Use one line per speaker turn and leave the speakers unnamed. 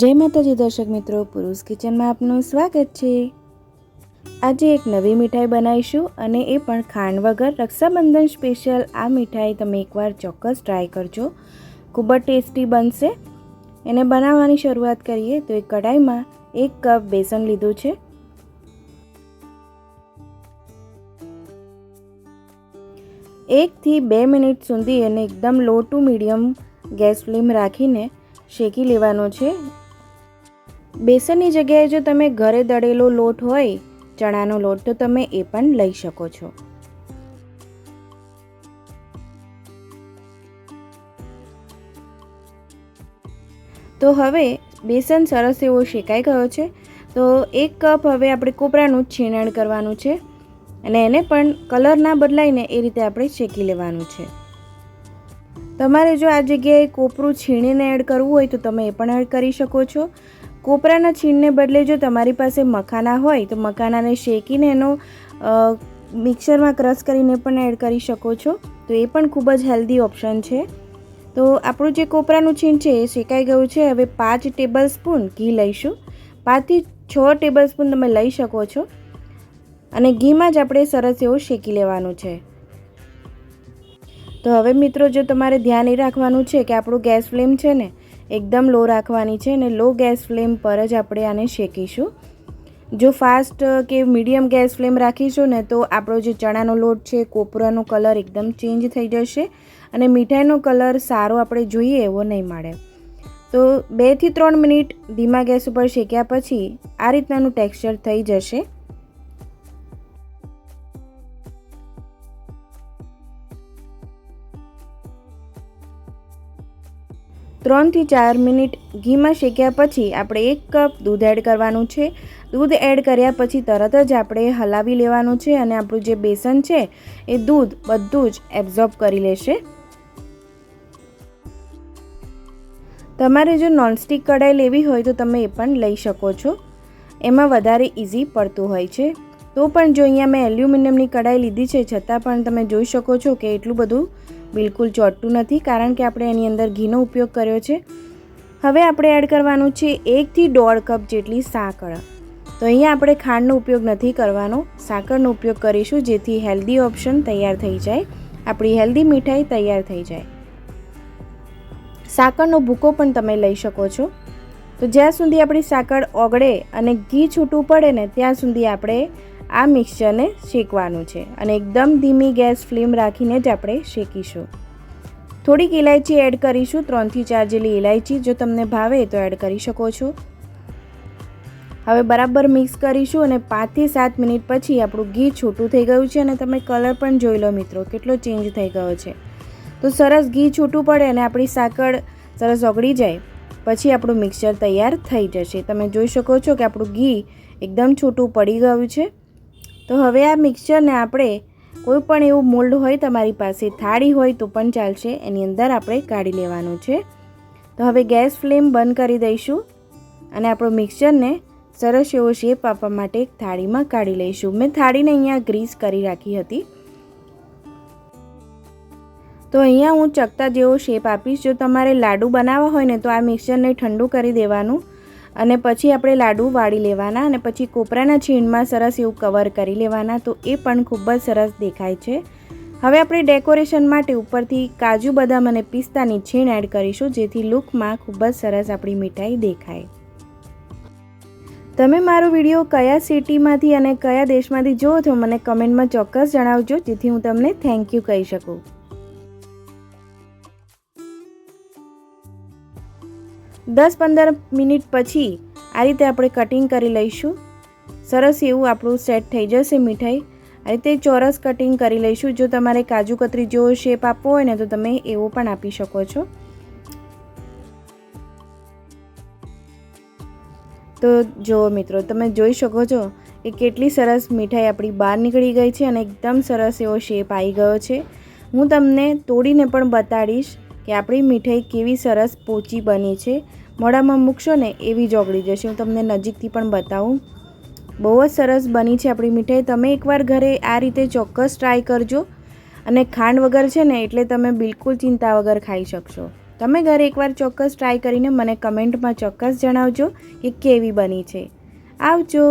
જય માતાજી દર્શક મિત્રો, પુરુષ કિચનમાં આપનું સ્વાગત છે। આજે એક નવી મીઠાઈ બનાવીશું અને એ પણ ખાંડ વગર। રક્ષાબંધન સ્પેશિયલ આ મીઠાઈ તમે એકવાર ચોક્કસ ટ્રાય કરજો, ખૂબ જ ટેસ્ટી બનશે। એને બનાવવાની શરૂઆત કરીએ તો એક કઢાઈમાં 1 કપ બેસન લીધું છે। 1 થી 2 મિનિટ સુધી એને એકદમ લો ટુ મીડિયમ ગેસ ફ્લેમ રાખીને શેકી લેવાનો છે। બેસનની જગ્યાએ જો તમે ઘરે દળેલો લોટ હોય, ચણાનો લોટ, તો તમે એ પણ લઈ શકો છો। તો હવે બેસન સરસ એવો શેકાઈ ગયો છે। તો 1 કપ હવે આપણે કોપરાનું છીણ એડ કરવાનું છે અને એને પણ કલર ના બદલાઈને એ રીતે આપણે શેકી લેવાનું છે। તમારે જો આ જગ્યાએ કોપરું છીણીને એડ કરવું હોય તો તમે એ પણ એડ કરી શકો છો। કોપરાના છીણને બદલે જો તમારી પાસે મખાના હોય તો મખાનાને શેકીને એનો મિક્સરમાં ક્રશ કરીને પણ એડ કરી શકો છો, તો એ પણ ખૂબ જ હેલ્ધી ઓપ્શન છે। તો આપણું જે કોપરાનું છીણ છે એ શેકાઈ ગયું છે। હવે 5 ટેબલ સ્પૂન ઘી લઈશું। 5 થી 6 ટેબલ સ્પૂન તમે લઈ શકો છો અને ઘીમાં જ આપણે સરસ એવું શેકી લેવાનું છે। તો હવે મિત્રો, જો તમારે ધ્યાન એ રાખવાનું છે કે આપણું ગેસ ફ્લેમ છે ને એકદમ લો રાખવાની છે અને લો ગેસ ફ્લેમ પર જ આપણે આને શેકીશું। જો ફાસ્ટ કે મીડિયમ ગેસ ફ્લેમ રાખીશું ને તો આપણો જે ચણાનો લોટ છે, કોપરાનો કલર એકદમ ચેન્જ થઈ જશે અને મીઠાઈનો કલર સારો આપણે જોઈએ એવો નહીં મળે। તો 2 થી 3 મિનિટ ધીમા ગેસ ઉપર શેક્યા પછી આ રીતનાનું ટેક્સચર થઈ જશે। 3 થી 4 મિનિટ ઘીમાં શેક્યા પછી આપણે 1 કપ દૂધ એડ કરવાનું છે। દૂધ એડ કર્યા પછી તરત જ આપણે હલાવી લેવાનું છે અને આપણું જે બેસન છે એ દૂધ બધું જ એબ્ઝોર્બ કરી લેશે। તમારે જો નોનસ્ટિક કઢાઈ લેવી હોય તો તમે એ પણ લઈ શકો છો, એમાં વધારે ઇઝી પડતું હોય છે। તો પણ જો અહીંયા મેં એલ્યુમિનિયમની કઢાઈ લીધી છે, છતાં પણ તમે જોઈ શકો છો કે એટલું બધું બિલકુલ ચોટતું નથી, કારણ કે આપણે એની અંદર ઘીનો ઉપયોગ કર્યો છે। હવે આપણે એડ કરવાનું છે 1 થી 1.5 કપ જેટલી સાકર। તો અહીંયા આપણે ખાંડનો ઉપયોગ નથી કરવાનો, સાકરનો ઉપયોગ કરીશું, જેથી હેલ્ધી ઓપ્શન તૈયાર થઈ જાય, આપણી હેલ્ધી મીઠાઈ તૈયાર થઈ જાય। સાકરનો ભૂકો પણ તમે લઈ શકો છો। તો જ્યાં સુધી આપણી સાકર ઓગળે અને ઘી છૂટું પડે ને ત્યાં સુધી આપણે આ મિક્સચરને શેકવાનું છે અને એકદમ ધીમી ગેસ ફ્લેમ રાખીને જ આપણે શેકીશું। થોડીક ઇલાયચી એડ કરીશું, 3 થી 4 જેટલી ઇલાયચી, જો તમને ભાવે તો એડ કરી શકો છો। હવે બરાબર મિક્સ કરીશું અને 5 થી 7 મિનિટ પછી આપણું ઘી છૂટું થઈ ગયું છે અને તમે કલર પણ જોઈ લો મિત્રો, કેટલો ચેન્જ થઈ ગયો છે। તો સરસ ઘી છૂટું પડે અને આપણી સાકર સરસ ઓગળી જાય પછી આપણું મિક્સચર તૈયાર થઈ જશે। તમે જોઈ શકો છો કે આપણું ઘી એકદમ છૂટું પડી ગયું છે। તો હવે આ મિક્સચરને આપણે કોઈ પણ એવું મોલ્ડ હોય તમારી પાસે, થાળી હોય તો પણ ચાલશે, એની અંદર આપણે કાઢી લેવાનું છે। તો હવે ગેસ ફ્લેમ બંધ કરી દઈશું અને આપણું મિક્સચરને સરસ એવો શેપ આપવા માટે એક થાળીમાં કાઢી લઈશું। મેં થાળીને અહીંયા ગ્રીસ કરી રાખી હતી। તો અહીંયા હું ચકતા જેવો શેપ આપીશ। જો તમારે લાડુ બનાવવા હોય ને તો આ મિક્સચરને ઠંડુ કરી દેવાનું અને પછી આપણે લાડુ વાળી લેવાના અને પછી કોપરાના છીણમાં સરસ એવું કવર કરી લેવાના, તો એ પણ ખૂબ જ સરસ દેખાય છે। હવે આપણે ડેકોરેશન માટે ઉપરથી કાજુ, બદામ અને પિસ્તાની છીણ એડ કરીશું, જેથી લુકમાં ખૂબ જ સરસ આપણી મીઠાઈ દેખાય। તમે મારો વિડીયો કયા સિટીમાંથી અને કયા દેશમાંથી જુઓ છો મને કમેન્ટમાં ચોક્કસ જણાવજો, જેથી હું તમને થેન્ક યુ કહી શકું। દસ 15 મિનિટ પછી આ રીતે આપણે કટિંગ કરી લઈશું। સરસ એવું આપણું સેટ થઈ જશે મીઠાઈ। આ રીતે ચોરસ કટિંગ કરી લઈશું। જો તમારે કાજુ કતરી જેવો શેપ આપવો હોય ને તો તમે એવો પણ આપી શકો છો। તો જુઓ મિત્રો, તમે જોઈ શકો છો કે કેટલી સરસ મીઠાઈ આપણી બહાર નીકળી ગઈ છે અને એકદમ સરસ એવો શેપ આવી ગયો છે। હું તમને તોડીને પણ બતાડીશ કે આપણી મીઠાઈ કેવી સરસ પોચી બની છે। મોઢામાં મૂકશો ને એવી જ ઓગળી જશે। હું તમને નજીકથી પણ બતાવું, બહુ જ સરસ બની છે આપણી મીઠાઈ। તમે એકવાર ઘરે આ રીતે ચોક્કસ ટ્રાય કરજો અને ખાંડ વગર છે ને એટલે તમે બિલકુલ ચિંતા વગર ખાઈ શકશો। તમે ઘરે એકવાર ચોક્કસ ટ્રાય કરીને મને કમેન્ટમાં ચોક્કસ જણાવજો કે કેવી બની છે. આવજો.